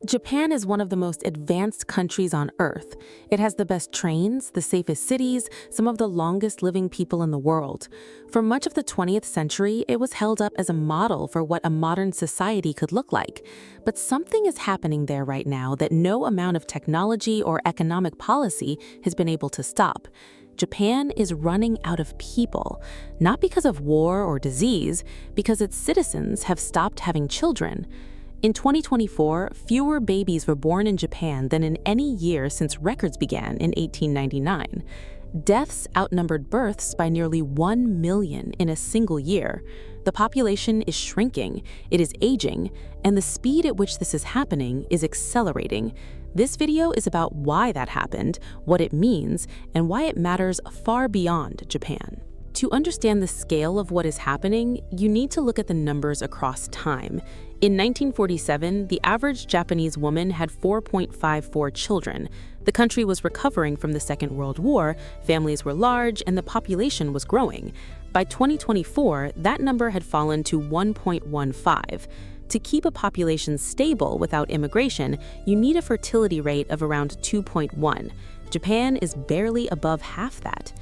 Japan is one of the most advanced countries on Earth. It has the best trains, the safest cities, some of the longest living people in the world. For much of the 20th century, it was held up as a model for what a modern society could look like. But something is happening there right now that no amount of technology or economic policy has been able to stop. Japan is running out of people, not because of war or disease, because its citizens have stopped having children. In 2024, fewer babies were born in Japan than in any year since records began in 1899. Deaths outnumbered births by nearly 1 million in a single year. The population is shrinking, it is aging, and the speed at which this is happening is accelerating. This video is about why that happened, what it means, and why it matters far beyond Japan. To understand the scale of what is happening, you need to look at the numbers across time. In 1947, the average Japanese woman had 4.54 children. The country was recovering from the Second World War, families were large, and the population was growing. By 2024, that number had fallen to 1.15. To keep a population stable without immigration, you need a fertility rate of around 2.1. Japan is barely above half that.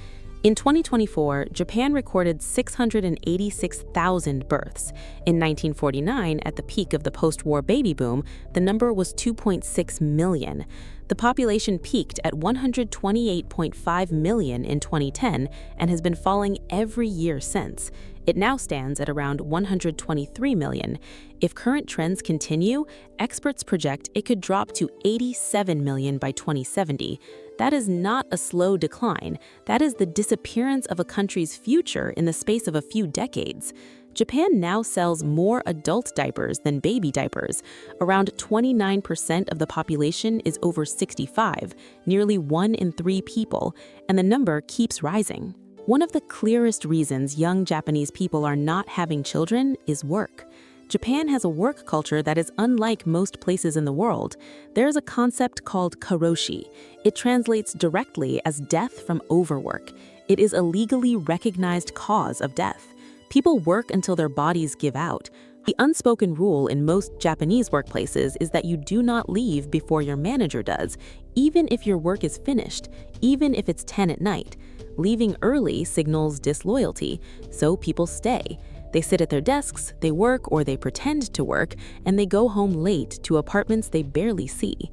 In 2024, Japan recorded 686,000 births. In 1949, at the peak of the post-war baby boom, the number was 2.6 million. The population peaked at 128.5 million in 2010 and has been falling every year since. It now stands at around 123 million. If current trends continue, experts project it could drop to 87 million by 2070. That is not a slow decline. That is the disappearance of a country's future in the space of a few decades. Japan now sells more adult diapers than baby diapers. Around 29% of the population is over 65, nearly 1 in 3 people, and the number keeps rising. One of the clearest reasons young Japanese people are not having children is work. Japan has a work culture that is unlike most places in the world. There is a concept called karoshi. It translates directly as death from overwork. It is a legally recognized cause of death. People work until their bodies give out. The unspoken rule in most Japanese workplaces is that you do not leave before your manager does, even if your work is finished, even if it's 10 at night. Leaving early signals disloyalty, so people stay. They sit at their desks, they work or they pretend to work, and they go home late to apartments they barely see.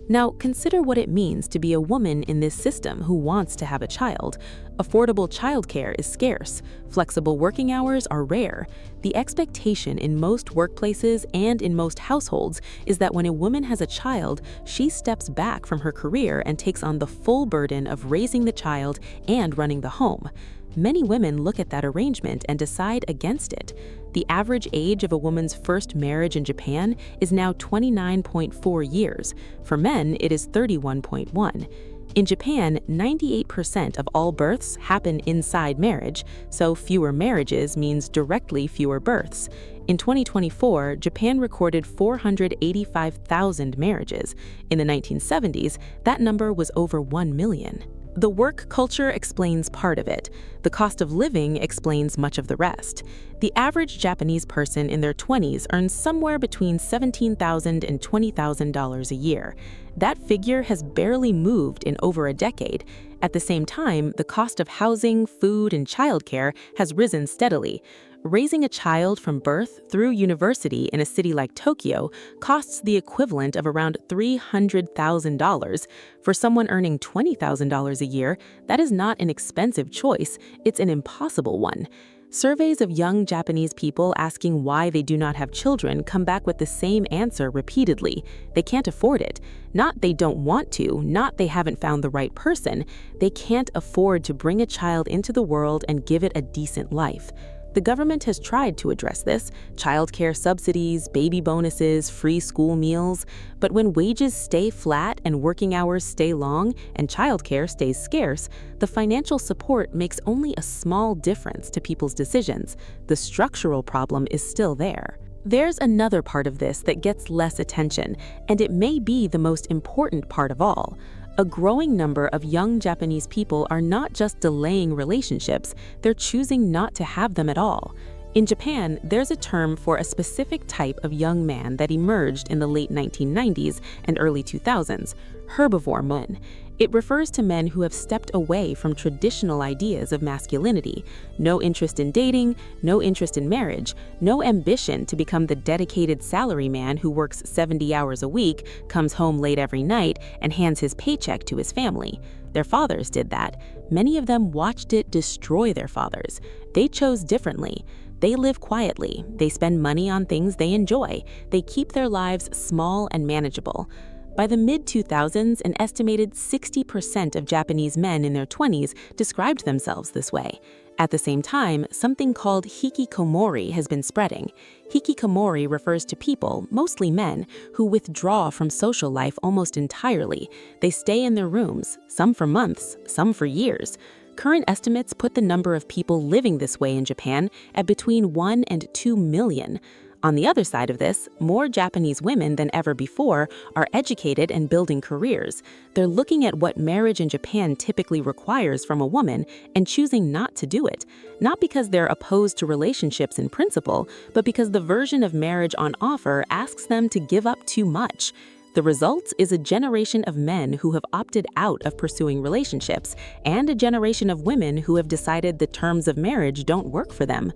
Now, consider what it means to be a woman in this system who wants to have a child. Affordable childcare is scarce. Flexible working hours are rare. The expectation in most workplaces and in most households is that when a woman has a child, she steps back from her career and takes on the full burden of raising the child and running the home. Many women look at that arrangement and decide against it. The average age of a woman's first marriage in Japan is now 29.4 years. For men, it is 31.1. In Japan, 98% of all births happen inside marriage, so fewer marriages means directly fewer births. In 2024, Japan recorded 485,000 marriages. In the 1970s, that number was over 1 million. The work culture explains part of it. The cost of living explains much of the rest. The average Japanese person in their 20s earns somewhere between $17,000 and $20,000 a year. That figure has barely moved in over a decade. At the same time, the cost of housing, food, and childcare has risen steadily. Raising a child from birth through university in a city like Tokyo costs the equivalent of around $300,000. For someone earning $20,000 a year, that is not an expensive choice, it's an impossible one. Surveys of young Japanese people asking why they do not have children come back with the same answer repeatedly. They can't afford it. Not they don't want to, not they haven't found the right person. They can't afford to bring a child into the world and give it a decent life. The government has tried to address this, childcare subsidies, baby bonuses, free school meals, but when wages stay flat and working hours stay long and childcare stays scarce, the financial support makes only a small difference to people's decisions. The structural problem is still there. There's another part of this that gets less attention, and it may be the most important part of all. A growing number of young Japanese people are not just delaying relationships, they're choosing not to have them at all. In Japan, there's a term for a specific type of young man that emerged in the late 1990s and early 2000s, herbivore men. It refers to men who have stepped away from traditional ideas of masculinity. No interest in dating, no interest in marriage, no ambition to become the dedicated salaryman who works 70 hours a week, comes home late every night, and hands his paycheck to his family. Their fathers did that. Many of them watched it destroy their fathers. They chose differently. They live quietly. They spend money on things they enjoy. They keep their lives small and manageable. By the mid-2000s, an estimated 60% of Japanese men in their 20s described themselves this way. At the same time, something called hikikomori has been spreading. Hikikomori refers to people, mostly men, who withdraw from social life almost entirely. They stay in their rooms, some for months, some for years. Current estimates put the number of people living this way in Japan at between 1 and 2 million. On the other side of this, more Japanese women than ever before are educated and building careers. They're looking at what marriage in Japan typically requires from a woman and choosing not to do it. Not because they're opposed to relationships in principle, but because the version of marriage on offer asks them to give up too much. The result is a generation of men who have opted out of pursuing relationships, and a generation of women who have decided the terms of marriage don't work for them.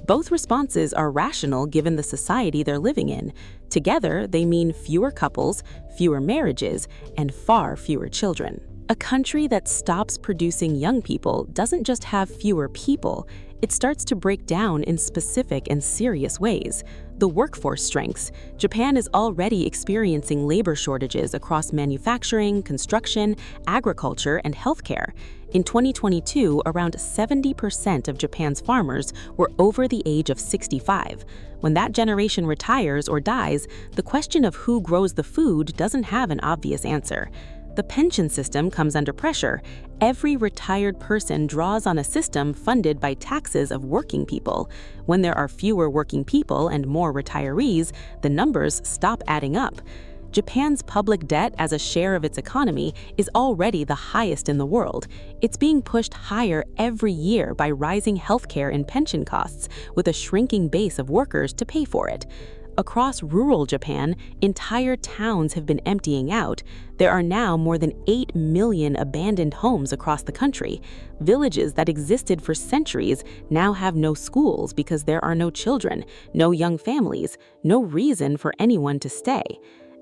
Both responses are rational given the society they're living in. Together, they mean fewer couples, fewer marriages, and far fewer children. A country that stops producing young people doesn't just have fewer people, it starts to break down in specific and serious ways. The workforce strengths. Japan is already experiencing labor shortages across manufacturing, construction, agriculture, and healthcare. In 2022, around 70% of Japan's farmers were over the age of 65. When that generation retires or dies, the question of who grows the food doesn't have an obvious answer. The pension system comes under pressure. Every retired person draws on a system funded by taxes of working people. When there are fewer working people and more retirees, the numbers stop adding up. Japan's public debt as a share of its economy is already the highest in the world. It's being pushed higher every year by rising healthcare and pension costs, with a shrinking base of workers to pay for it. Across rural Japan, entire towns have been emptying out. There are now more than 8 million abandoned homes across the country. Villages that existed for centuries now have no schools because there are no children, no young families, no reason for anyone to stay.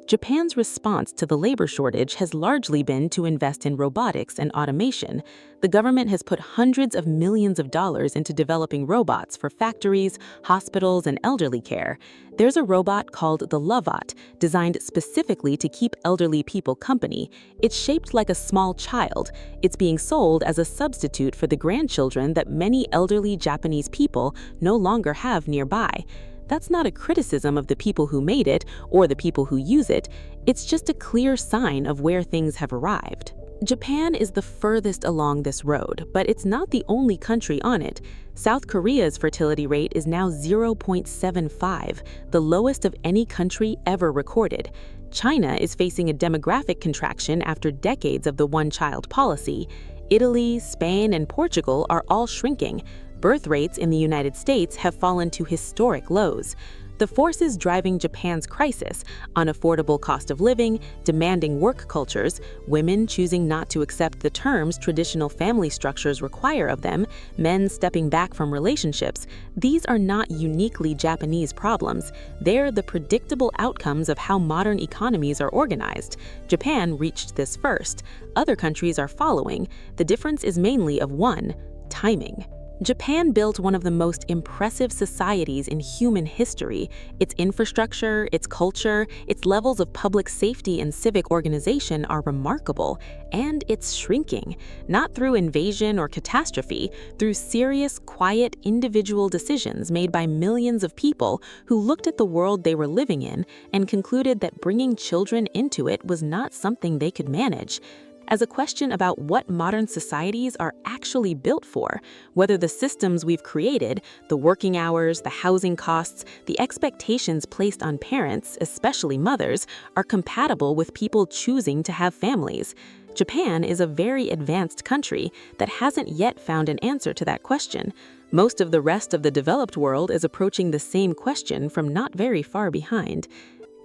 Japan's response to the labor shortage has largely been to invest in robotics and automation. The government has put hundreds of millions of dollars into developing robots for factories, hospitals, and elderly care. There's a robot called the Lovot, designed specifically to keep elderly people company. It's shaped like a small child. It's being sold as a substitute for the grandchildren that many elderly Japanese people no longer have nearby. That's not a criticism of the people who made it or the people who use it. It's just a clear sign of where things have arrived. Japan is the furthest along this road, but it's not the only country on it. South Korea's fertility rate is now 0.75, the lowest of any country ever recorded. China is facing a demographic contraction after decades of the one-child policy. Italy, Spain, and Portugal are all shrinking. Birth rates in the United States have fallen to historic lows. The forces driving Japan's crisis, unaffordable cost of living, demanding work cultures, women choosing not to accept the terms traditional family structures require of them, men stepping back from relationships, these are not uniquely Japanese problems. They're the predictable outcomes of how modern economies are organized. Japan reached this first. Other countries are following. The difference is mainly of one: timing. Japan built one of the most impressive societies in human history. Its infrastructure, its culture, its levels of public safety and civic organization are remarkable, and it's shrinking, not through invasion or catastrophe, through serious, quiet, individual decisions made by millions of people who looked at the world they were living in and concluded that bringing children into it was not something they could manage. As a question about what modern societies are actually built for, whether the systems we've created, the working hours, the housing costs, the expectations placed on parents, especially mothers, are compatible with people choosing to have families. Japan is a very advanced country that hasn't yet found an answer to that question. Most of the rest of the developed world is approaching the same question from not very far behind.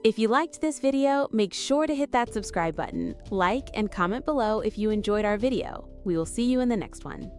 If you liked this video, make sure to hit that subscribe button, like and comment below if you enjoyed our video. We will see you in the next one.